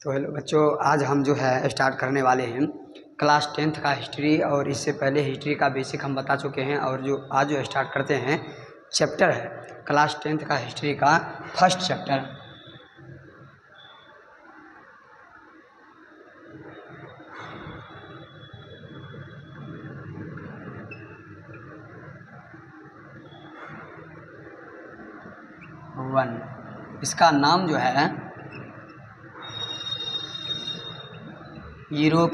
तो हेलो बच्चों, आज हम जो है स्टार्ट करने वाले हैं क्लास 10th का हिस्ट्री। और इससे पहले हिस्ट्री का बेसिक हम बता चुके हैं। और जो आज जो स्टार्ट करते हैं चैप्टर है क्लास 10th का हिस्ट्री का फर्स्ट चैप्टर। वन, इसका नाम जो है यूरोप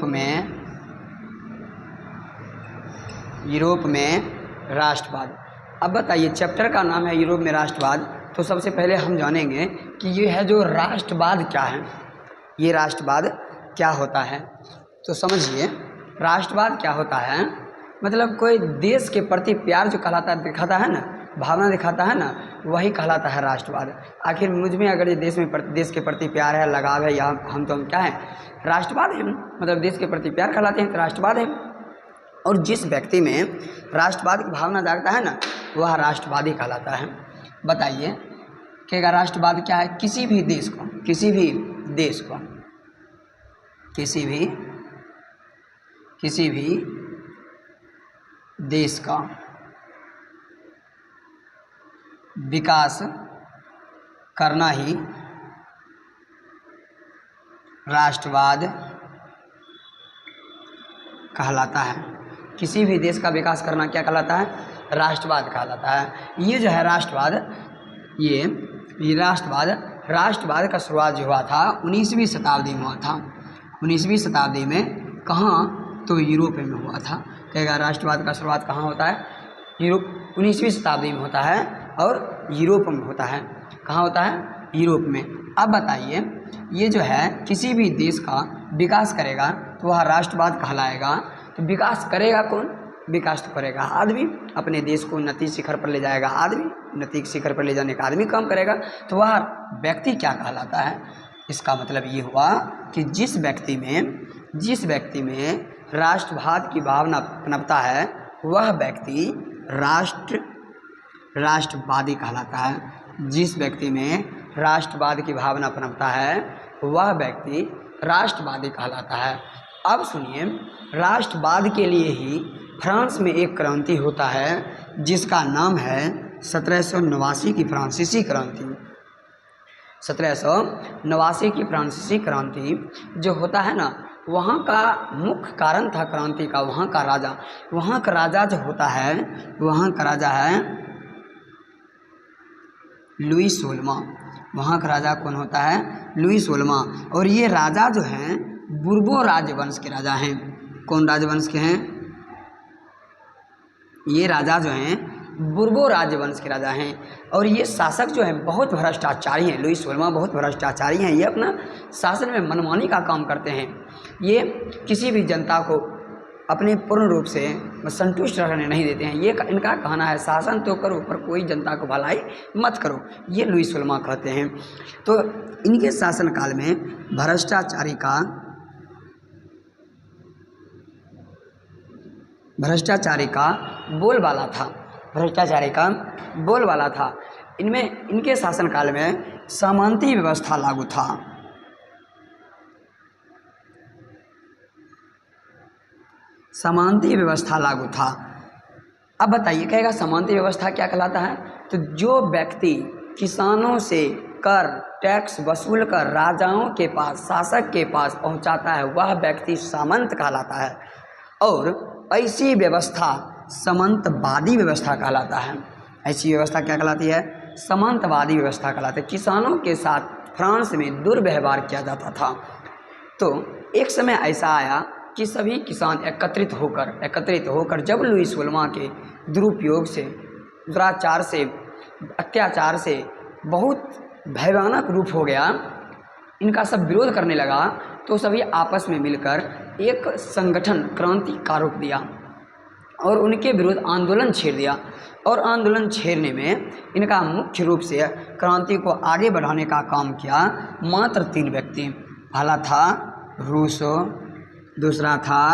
में राष्ट्रवाद। अब बताइए, चैप्टर का नाम है यूरोप में राष्ट्रवाद, तो सबसे पहले हम जानेंगे कि ये है जो राष्ट्रवाद क्या है, ये राष्ट्रवाद क्या होता है। तो समझिए, राष्ट्रवाद क्या होता है, मतलब कोई देश के प्रति प्यार जो कहलाता दिखाता है ना, भावना दिखाता है ना, वही कहलाता है राष्ट्रवाद। आखिर मुझ में अगर ये देश के प्रति प्यार है, लगाव है, या हम क्या है, राष्ट्रवाद है, मतलब देश के प्रति प्यार कहलाते हैं तो राष्ट्रवाद है। और जिस व्यक्ति में राष्ट्रवाद की भावना जागता है ना, वह राष्ट्रवादी कहलाता है। बताइए कि राष्ट्रवाद क्या है? किसी भी देश का विकास करना ही राष्ट्रवाद कहलाता है। किसी भी देश का विकास करना क्या कहलाता है? राष्ट्रवाद कहलाता है। ये जो है राष्ट्रवाद, ये राष्ट्रवाद का शुरुआत जो हुआ था 19वीं शताब्दी में हुआ था। 19वीं शताब्दी में कहाँ? तो यूरोप में हुआ था। कहेगा राष्ट्रवाद का शुरुआत कहाँ होता है? यूरोप। 19वीं शताब्दी में होता है और यूरोप में होता है। कहाँ होता है? यूरोप में। अब बताइए, ये जो है किसी भी देश का विकास करेगा तो वह राष्ट्रवाद कहलाएगा। तो विकास करेगा कौन? विकास तो करेगा आदमी, अपने देश को उन्नति शिखर पर ले जाएगा आदमी। उन्नति शिखर पर ले जाने का आदमी काम करेगा, तो वह व्यक्ति क्या कहलाता है? इसका मतलब ये हुआ कि जिस व्यक्ति में राष्ट्रवाद की भावना पनपता है, वह व्यक्ति राष्ट्रवादी कहलाता है। जिस व्यक्ति में राष्ट्रवाद की भावना पनपता है, वह व्यक्ति राष्ट्रवादी कहलाता है। अब सुनिए, राष्ट्रवाद के लिए ही फ्रांस में एक क्रांति होता है जिसका नाम है 1789 की फ्रांसीसी क्रांति। 1789 की फ्रांसीसी क्रांति जो होता है ना, वहाँ का मुख्य कारण था क्रांति का वहाँ का राजा जो होता है, वहाँ का राजा है लुई 16वां। वहाँ का राजा कौन होता है? लुई 16वां। और ये राजा जो हैं बुर्बो राजवंश के राजा हैं। कौन राजवंश के हैं? ये राजा जो हैं बुर्बो राजवंश के राजा हैं। और ये शासक जो हैं बहुत भ्रष्टाचारी हैं। लुई 16वां बहुत भ्रष्टाचारी हैं। ये अपना शासन में मनमानी का काम करते हैं। ये किसी भी जनता को अपने पूर्ण रूप से संतुष्ट रहने नहीं देते हैं। ये इनका कहना है, शासन तो करो पर कोई जनता को भलाई मत करो। ये लुई 16वां कहते हैं। तो इनके शासनकाल में भ्रष्टाचारी का बोलबाला था। इनके शासनकाल में सामंती व्यवस्था लागू था। समानती व्यवस्था लागू था। अब बताइए, कहेगा समानती व्यवस्था क्या कहलाता है? तो जो व्यक्ति किसानों से कर टैक्स वसूल कर राजाओं के पास, शासक के पास पहुंचाता है, वह व्यक्ति सामंत कहलाता है। और ऐसी व्यवस्था सामंतवादी व्यवस्था कहलाता है। ऐसी व्यवस्था क्या कहलाती है? सामंतवादी व्यवस्था कहलाती है। किसानों के साथ फ्रांस में दुर्व्यवहार किया जाता था। तो एक समय ऐसा आया कि सभी किसान एकत्रित होकर जब लुई 16वां के दुरुपयोग से, दुराचार से, अत्याचार से बहुत भयानक रूप हो गया, इनका सब विरोध करने लगा, तो सभी आपस में मिलकर एक संगठन क्रांति का रूप दिया और उनके विरुद्ध आंदोलन छेड़ दिया। और आंदोलन छेड़ने में इनका मुख्य रूप से क्रांति को आगे बढ़ाने का काम किया मात्र 3 व्यक्ति। पहला था रूसो, दूसरा था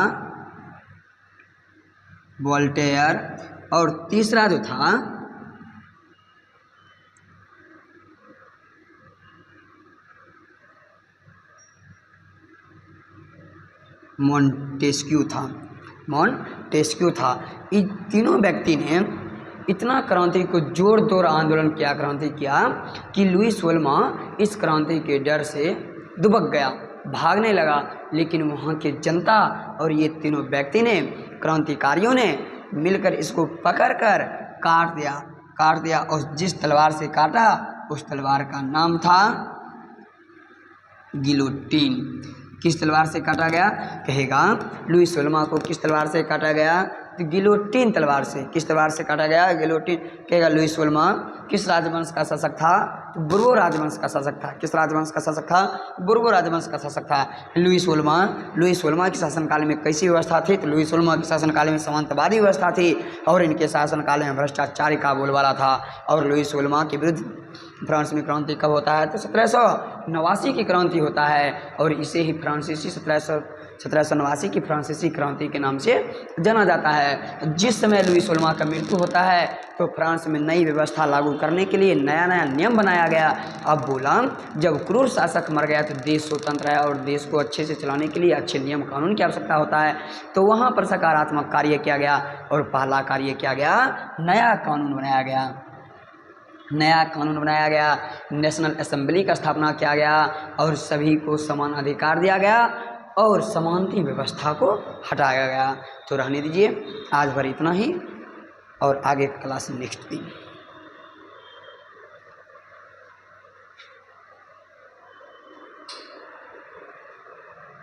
वोल्टेयर, और तीसरा जो था मॉन्टेस्क्यू था। मॉन्टेस्क्यू था। इन तीनों व्यक्ति ने इतना क्रांति को जोर तोड़ आंदोलन किया, क्रांति किया कि लुईस वोल्मा इस क्रांति के डर से दुबक गया, भागने लगा। लेकिन वहाँ की जनता और ये तीनों व्यक्ति ने, क्रांतिकारियों ने मिलकर इसको पकड़कर काट दिया। और जिस तलवार से काटा उस तलवार का नाम था गिलोटीन। किस तलवार से काटा गया कहेगा? लुईस वोल्मा को किस तलवार से काटा गया? तो गिलोटीन तलवार से। किस तलवार से काटा गया? गिलोटीन। कहेगा लुईस वोल्मा किस राजवंश का शासक था? तो बुर्बो राजवंश का शासक था। किस राजवंश का शासक था? बुर्बो राजवंश का शासक था लुईस वोल्मा के शासनकाल में कैसी व्यवस्था थी? तो लुईस वोल्मा के शासनकाल में सामंतवादी व्यवस्था थी और इनके शासनकाल में भ्रष्टाचार का बोलबाला था। और लुईस वोल्मा के विरुद्ध फ्रांस में क्रांति कब होता है? तो 1789 की क्रांति होता है। और इसे ही फ्रांसीसी 1789 की फ्रांसीसी क्रांति के नाम से जाना जाता है। जिस समय लुईस वोल्मा का मृत्यु होता है तो फ्रांस में नई व्यवस्था लागू करने के लिए नया नियम बनाया गया। अब बोला जब क्रूर शासक मर गया तो देश स्वतंत्र है और देश को अच्छे से चलाने के लिए अच्छे नियम कानून की आवश्यकता होता है। तो वहाँ पर सकारात्मक कार्य किया गया और पहला कार्य किया गया, नया कानून बनाया गया। नेशनल असेंबली का स्थापना किया गया और सभी को समान अधिकार दिया गया और समानता व्यवस्था को हटाया गया। तो रहने दीजिए, आज भर इतना ही और आगे क्लास नेक्स्ट दिन।